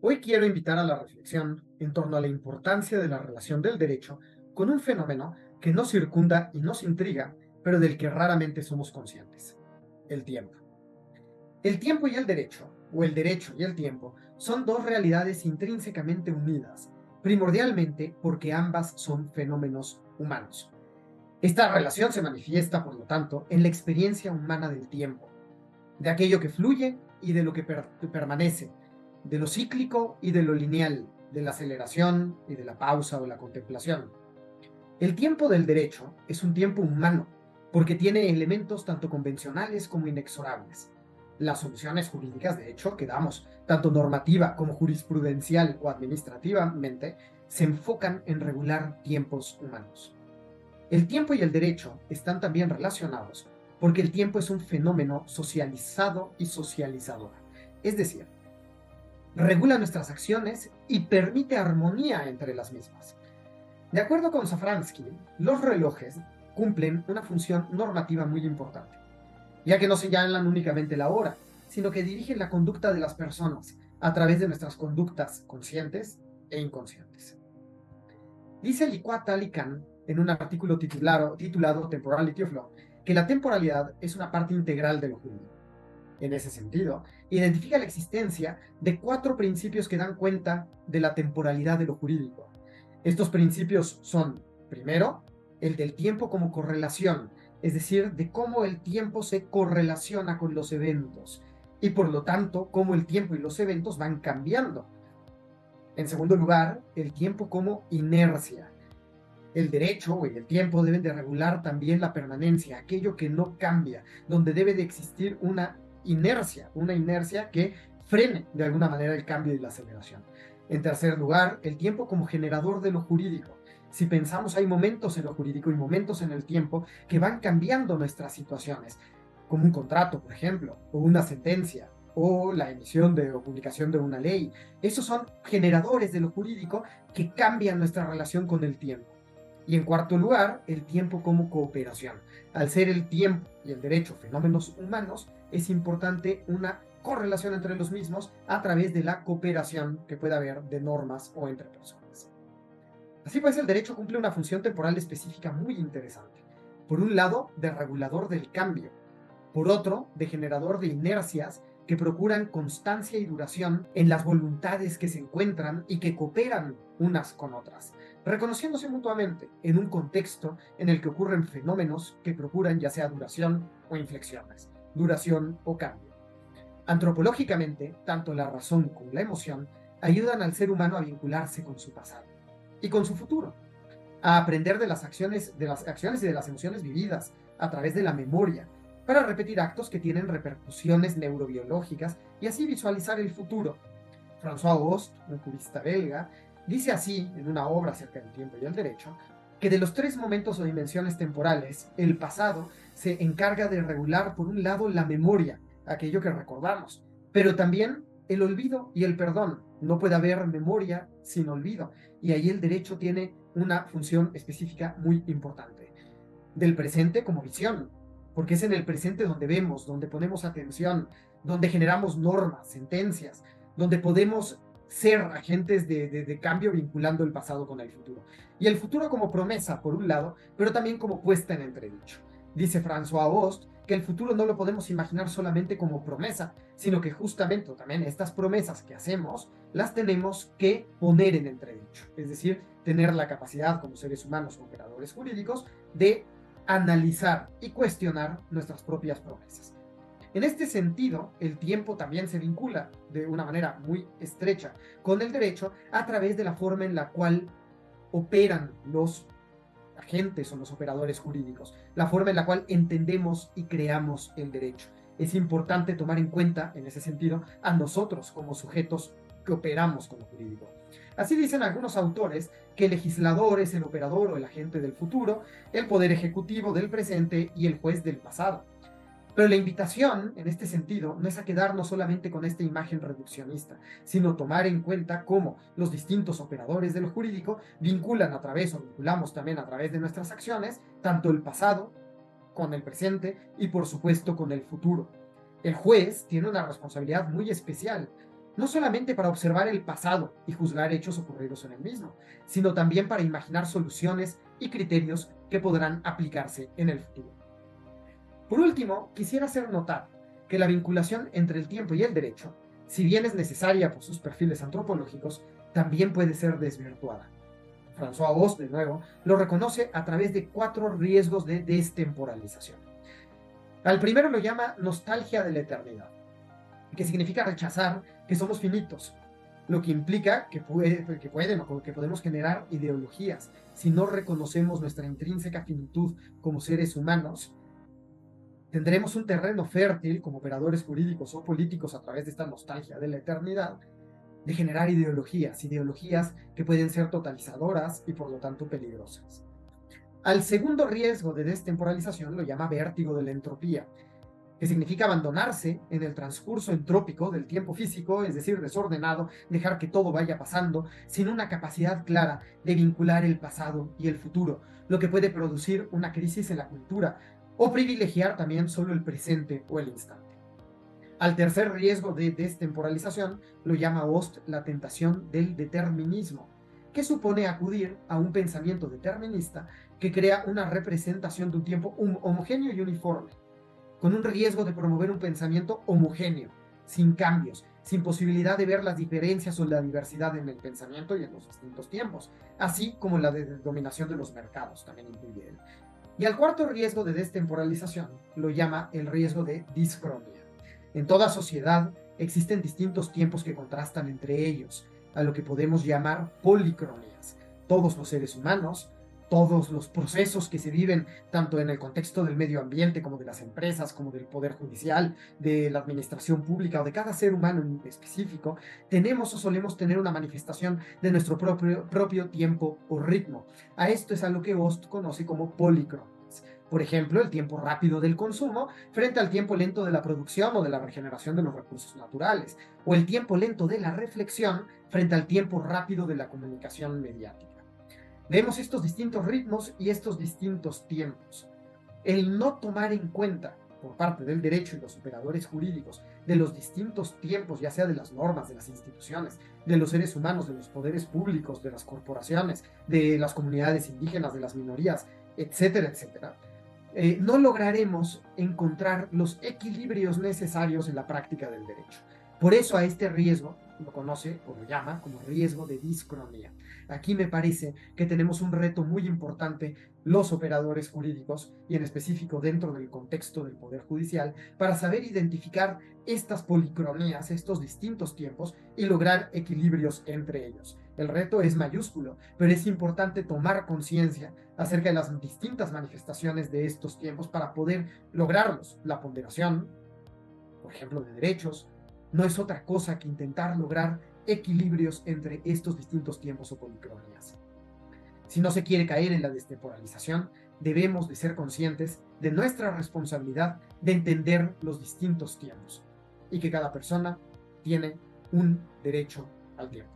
Hoy quiero invitar a la reflexión en torno a la importancia de la relación del derecho con un fenómeno que nos circunda y nos intriga, pero del que raramente somos conscientes: el tiempo. El tiempo y el derecho, o el derecho y el tiempo, son dos realidades intrínsecamente unidas, primordialmente porque ambas son fenómenos humanos. Esta relación se manifiesta, por lo tanto, en la experiencia humana del tiempo, de aquello que fluye y de lo que permanece, de lo cíclico y de lo lineal, de la aceleración y de la pausa o la contemplación. El tiempo del derecho es un tiempo humano, porque tiene elementos tanto convencionales como inexorables. Las soluciones jurídicas, de hecho, que damos, tanto normativa como jurisprudencial o administrativamente, se enfocan en regular tiempos humanos. El tiempo y el derecho están también relacionados porque el tiempo es un fenómeno socializado y socializador. Es decir, regula nuestras acciones y permite armonía entre las mismas. De acuerdo con Safransky, los relojes cumplen una función normativa muy importante, ya que no señalan únicamente la hora, sino que dirigen la conducta de las personas a través de nuestras conductas conscientes e inconscientes. Dice Licuat Ali Khan en un artículo titulado Temporality of Law que la temporalidad es una parte integral de lo jurídico. En ese sentido, identifica la existencia de 4 principios que dan cuenta de la temporalidad de lo jurídico. Estos principios son, primero, el del tiempo como correlación, es decir, de cómo el tiempo se correlaciona con los eventos y por lo tanto cómo el tiempo y los eventos van cambiando. En segundo lugar, el tiempo como inercia. El derecho y el tiempo deben de regular también la permanencia, aquello que no cambia, donde debe de existir una inercia que frene de alguna manera el cambio y la aceleración. En tercer lugar, el tiempo como generador de lo jurídico. Si pensamos, hay momentos en lo jurídico y momentos en el tiempo que van cambiando nuestras situaciones, como un contrato, por ejemplo, o una sentencia, o la emisión o publicación de una ley. Esos son generadores de lo jurídico que cambian nuestra relación con el tiempo. Y en cuarto lugar, el tiempo como cooperación. Al ser el tiempo y el derecho fenómenos humanos, es importante una correlación entre los mismos a través de la cooperación que pueda haber de normas o entre personas. Así pues, el derecho cumple una función temporal específica muy interesante. Por un lado, de regulador del cambio. Por otro, de generador de inercias que procuran constancia y duración en las voluntades que se encuentran y que cooperan unas con otras, reconociéndose mutuamente en un contexto en el que ocurren fenómenos que procuran ya sea duración o inflexiones, duración o cambio. Antropológicamente, tanto la razón como la emoción ayudan al ser humano a vincularse con su pasado y con su futuro, a aprender de las acciones y de las emociones vividas a través de la memoria, para repetir actos que tienen repercusiones neurobiológicas y así visualizar el futuro. François Host, un jurista belga, dice así en una obra acerca del tiempo y el derecho, que de los 3 momentos o dimensiones temporales, el pasado se encarga de regular, por un lado, la memoria, aquello que recordamos, pero también el olvido y el perdón. No puede haber memoria sin olvido, y ahí el derecho tiene una función específica muy importante. Del presente como visión, porque es en el presente donde vemos, donde ponemos atención, donde generamos normas, sentencias, donde podemos ser agentes de cambio vinculando el pasado con el futuro. Y el futuro como promesa, por un lado, pero también como puesta en entredicho. Dice François Host que el futuro no lo podemos imaginar solamente como promesa, sino que justamente también estas promesas que hacemos las tenemos que poner en entredicho. Es decir, tener la capacidad como seres humanos o operadores jurídicos de analizar y cuestionar nuestras propias promesas. En este sentido, el tiempo también se vincula de una manera muy estrecha con el derecho a través de la forma en la cual operan los agentes o los operadores jurídicos, la forma en la cual entendemos y creamos el derecho. Es importante tomar en cuenta, en ese sentido, a nosotros como sujetos que operamos con lo jurídico. Así dicen algunos autores que el legislador es el operador o el agente del futuro, el poder ejecutivo del presente y el juez del pasado. Pero la invitación, en este sentido, no es a quedarnos solamente con esta imagen reduccionista, sino tomar en cuenta cómo los distintos operadores de lo jurídico vinculan a través, o vinculamos también a través de nuestras acciones, tanto el pasado con el presente y por supuesto con el futuro. El juez tiene una responsabilidad muy especial, no solamente para observar el pasado y juzgar hechos ocurridos en el mismo, sino también para imaginar soluciones y criterios que podrán aplicarse en el futuro. Por último, quisiera hacer notar que la vinculación entre el tiempo y el derecho, si bien es necesaria por sus perfiles antropológicos, también puede ser desvirtuada. François Host, de nuevo, lo reconoce a través de 4 riesgos de destemporalización. Al primero lo llama nostalgia de la eternidad, que significa rechazar que somos finitos, lo que implica que podemos generar ideologías. Si no reconocemos nuestra intrínseca finitud como seres humanos, tendremos un terreno fértil como operadores jurídicos o políticos a través de esta nostalgia de la eternidad, de generar ideologías que pueden ser totalizadoras y por lo tanto peligrosas. Al segundo riesgo de destemporalización lo llama vértigo de la entropía, que significa abandonarse en el transcurso entrópico del tiempo físico, es decir, desordenado, dejar que todo vaya pasando, sin una capacidad clara de vincular el pasado y el futuro, lo que puede producir una crisis en la cultura o privilegiar también solo el presente o el instante. Al tercer riesgo de destemporalización lo llama Host la tentación del determinismo, que supone acudir a un pensamiento determinista que crea una representación de un tiempo homogéneo y uniforme, con un riesgo de promover un pensamiento homogéneo, sin cambios, sin posibilidad de ver las diferencias o la diversidad en el pensamiento y en los distintos tiempos, así como la de dominación de los mercados, también incluye él. Y al cuarto riesgo de destemporalización lo llama el riesgo de discronía. En toda sociedad existen distintos tiempos que contrastan entre ellos, a lo que podemos llamar policronías. Todos los seres humanos, todos los procesos que se viven tanto en el contexto del medio ambiente como de las empresas, como del poder judicial, de la administración pública o de cada ser humano en específico, tenemos o solemos tener una manifestación de nuestro propio tiempo o ritmo. A esto es a lo que Host conoce como policronías. Por ejemplo, el tiempo rápido del consumo frente al tiempo lento de la producción o de la regeneración de los recursos naturales, o el tiempo lento de la reflexión frente al tiempo rápido de la comunicación mediática. Vemos estos distintos ritmos y estos distintos tiempos. El no tomar en cuenta por parte del derecho y los operadores jurídicos de los distintos tiempos, ya sea de las normas, de las instituciones, de los seres humanos, de los poderes públicos, de las corporaciones, de las comunidades indígenas, de las minorías, etcétera, etcétera, no lograremos encontrar los equilibrios necesarios en la práctica del derecho. Por eso a este riesgo lo conoce o lo llama como riesgo de discronía. Aquí me parece que tenemos un reto muy importante los operadores jurídicos y en específico dentro del contexto del Poder Judicial para saber identificar estas policronías, estos distintos tiempos y lograr equilibrios entre ellos. El reto es mayúsculo, pero es importante tomar conciencia acerca de las distintas manifestaciones de estos tiempos para poder lograrlos. La ponderación, por ejemplo, de derechos, no es otra cosa que intentar lograr equilibrios entre estos distintos tiempos o policronías. Si no se quiere caer en la destemporalización, debemos de ser conscientes de nuestra responsabilidad de entender los distintos tiempos y que cada persona tiene un derecho al tiempo.